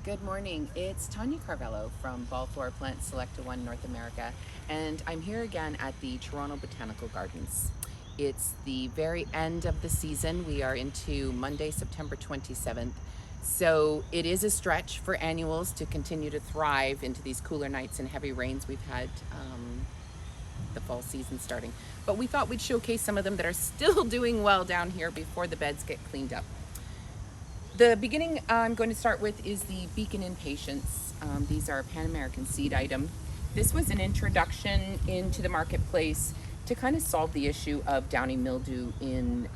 Good morning. It's Tanya Carvalho from Ball Floor Plant Selecta One North America, and I'm here again at the Toronto Botanical Gardens. It's the very end of the season. We are into Monday, September 27th. So it is a stretch for annuals to continue to thrive into these cooler nights and heavy rains we've had the fall season starting. But we thought we'd showcase some of them that are still doing well down here before the beds get cleaned up. The beginning I'm going to start with is the Beacon Impatience. These are a Pan American seed item. This was an introduction into the marketplace to kind of solve the issue of downy mildew in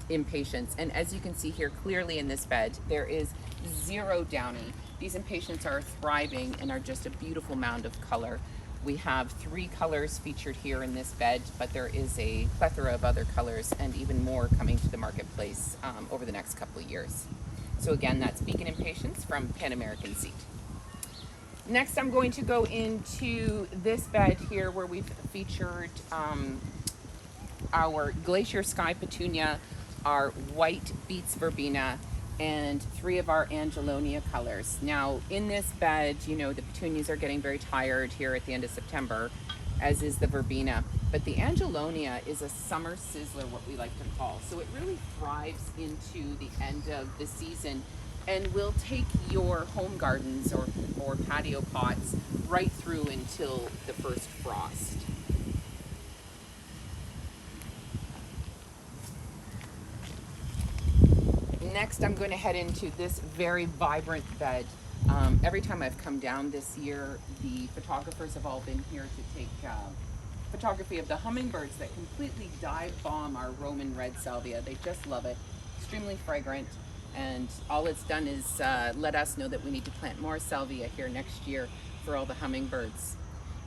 impatiens. And as you can see here clearly in this bed, there is zero downy. These impatiens are thriving and are just a beautiful mound of color. We have 3 colors featured here in this bed, but there is a plethora of other colors and even more coming to the marketplace over the next couple of years. So again, that's Beacon Impatiens from Pan American Seed. Next, I'm going to go into this bed here where we've featured our Glacier Sky Petunia, our white Beets Verbena, and 3 of our Angelonia colors. Now, in this bed, you know, the petunias are getting very tired here at the end of September, as is the verbena. But the Angelonia is a summer sizzler, what we like to call. So it really thrives into the end of the season and will take your home gardens or patio pots right through until the first frost. Next, I'm going to head into this very vibrant bed. Every time I've come down this year, the photographers have all been here to take photography of the hummingbirds that completely dive bomb our Roman red salvia. They just love it. Extremely fragrant, and all it's done is let us know that we need to plant more salvia here next year for all the hummingbirds.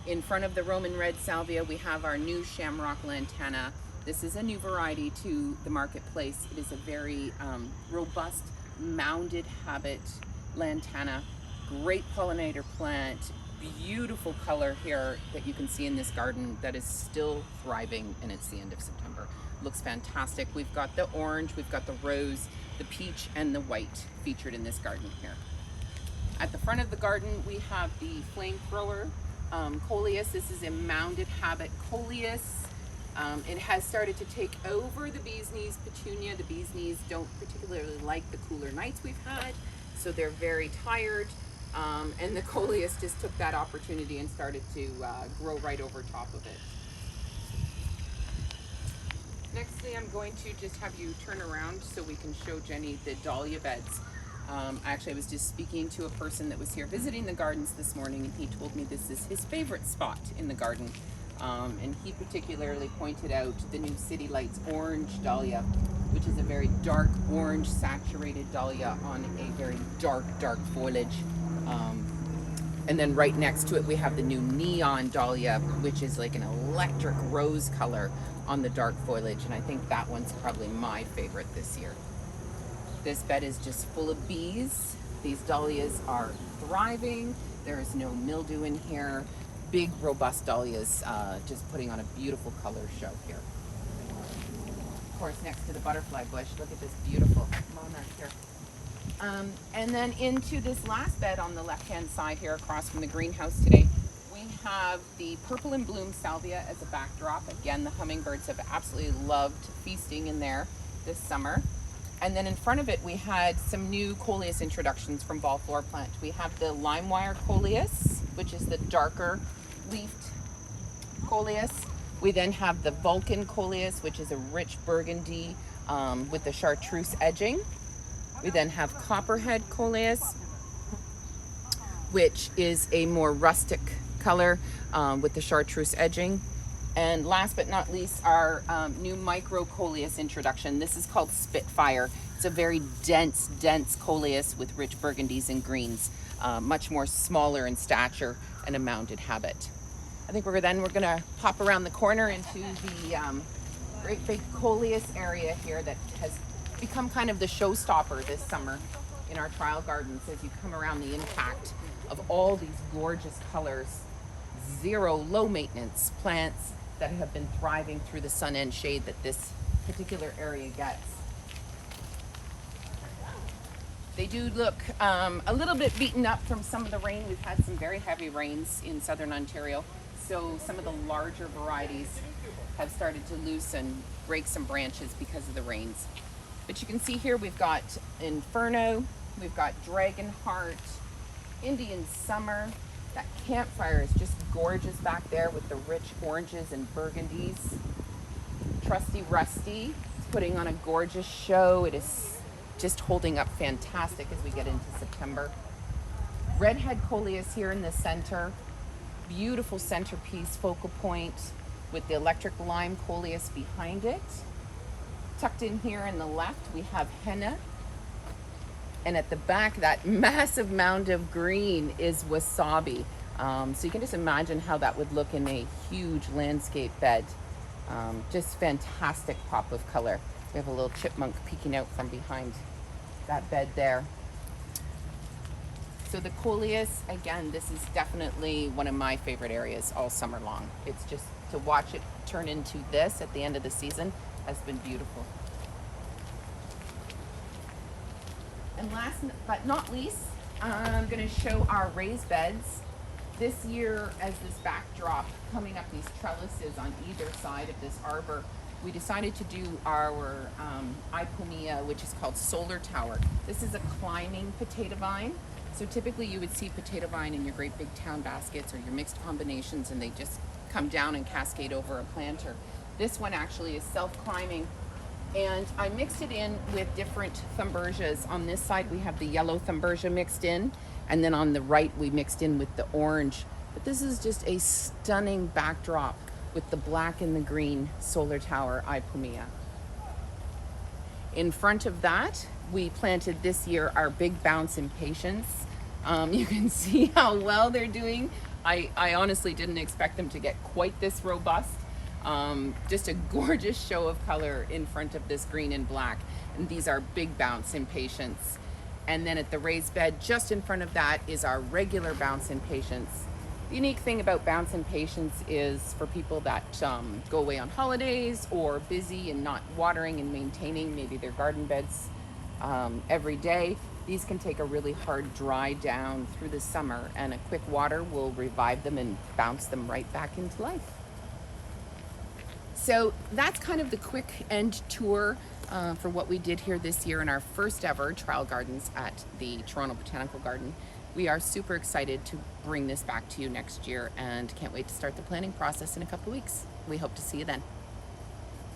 In front of the Roman red salvia, we have our new shamrock lantana. This is a new variety to the marketplace. It is a very robust, mounded habit lantana. Great pollinator plant. Beautiful color here that you can see in this garden that is still thriving, and it's the end of September. Looks fantastic. We've got the orange, we've got the rose, the peach, and the white featured in this garden here. At the front of the garden, we have the flamethrower Coleus. This is a mounded habit Coleus. It has started to take over the bee's knees petunia. The bee's knees don't particularly like the cooler nights we've had, so they're very tired. And the Coleus just took that opportunity and started to grow right over top of it. Nextly, I'm going to just have you turn around so we can show Jenny the dahlia beds. Actually, I was just speaking to a person that was here visiting the gardens this morning, and he told me this is his favorite spot in the garden. And he particularly pointed out the new City Lights orange dahlia, which is a very dark orange saturated dahlia on a very dark foliage. And then right next to it, we have the new neon dahlia, which is like an electric rose color on the dark foliage. And I think that one's probably my favorite this year. This bed is just full of bees. These dahlias are thriving. There is no mildew in here. Big, robust dahlias, just putting on a beautiful color show here. Of course, next to the butterfly bush, look at this beautiful monarch here. And then into this last bed on the left-hand side here across from the greenhouse today, we have the purple and bloom salvia as a backdrop. Again, the hummingbirds have absolutely loved feasting in there this summer. And then in front of it, we had some new Coleus introductions from Ball Floor Plant. We have the limewire Coleus, which is the darker leafed Coleus. We then have the Vulcan Coleus, which is a rich burgundy with the chartreuse edging. We then have Copperhead Coleus, which is a more rustic color with the chartreuse edging. And last but not least, our new micro Coleus introduction. This is called Spitfire. It's a very dense Coleus with rich burgundies and greens, much more smaller in stature and a mounded habit. I think we're gonna pop around the corner into the great big Coleus area here that has become kind of the showstopper this summer in our trial gardens as you come around the impact of all these gorgeous colors. Zero low maintenance plants that have been thriving through the sun and shade that this particular area gets. They do look a little bit beaten up from some of the rain. We've had some very heavy rains in southern Ontario, so some of the larger varieties have started to loosen, break some branches because of the rains. But you can see here we've got Inferno, we've got Dragonheart, Indian Summer. That Campfire is just gorgeous back there with the rich oranges and burgundies. Trusty Rusty is putting on a gorgeous show. It is just holding up fantastic as we get into September. Redhead Coleus here in the center. Beautiful centerpiece focal point with the electric lime Coleus behind it. Tucked in here in the left, we have Henna. And at the back, that massive mound of green is Wasabi. So you can just imagine how that would look in a huge landscape bed. Just fantastic pop of color. We have a little chipmunk peeking out from behind that bed there. So the Coleus, again, this is definitely one of my favorite areas all summer long. It's just to watch it turn into this at the end of the season has been beautiful. And last but not least, I'm going to show our raised beds. This year, as this backdrop, coming up these trellises on either side of this arbor, we decided to do our Ipomea, which is called Solar Tower. This is a climbing potato vine. So typically you would see potato vine in your great big town baskets or your mixed combinations, and they just come down and cascade over a planter. This one actually is self-climbing. And I mixed it in with different thumbergias. On this side, we have the yellow thumbergia mixed in, and then on the right, we mixed in with the orange. But this is just a stunning backdrop with the black and the green Solar Tower Ipomea. In front of that, we planted this year our Big Bounce Impatience. You can see how well they're doing. I honestly didn't expect them to get quite this robust. Just a gorgeous show of color in front of this green and black. And these are Big Bounce Impatience. And then at the raised bed, just in front of that is our regular Bounce Impatience. The unique thing about Bounce Impatience is for people that go away on holidays or busy and not watering and maintaining maybe their garden beds every day. These can take a really hard dry down through the summer, and a quick water will revive them and bounce them right back into life. So that's kind of the quick end tour for what we did here this year in our first ever trial gardens at the Toronto Botanical Garden. We are super excited to bring this back to you next year and can't wait to start the planning process in a couple of weeks. We hope to see you then.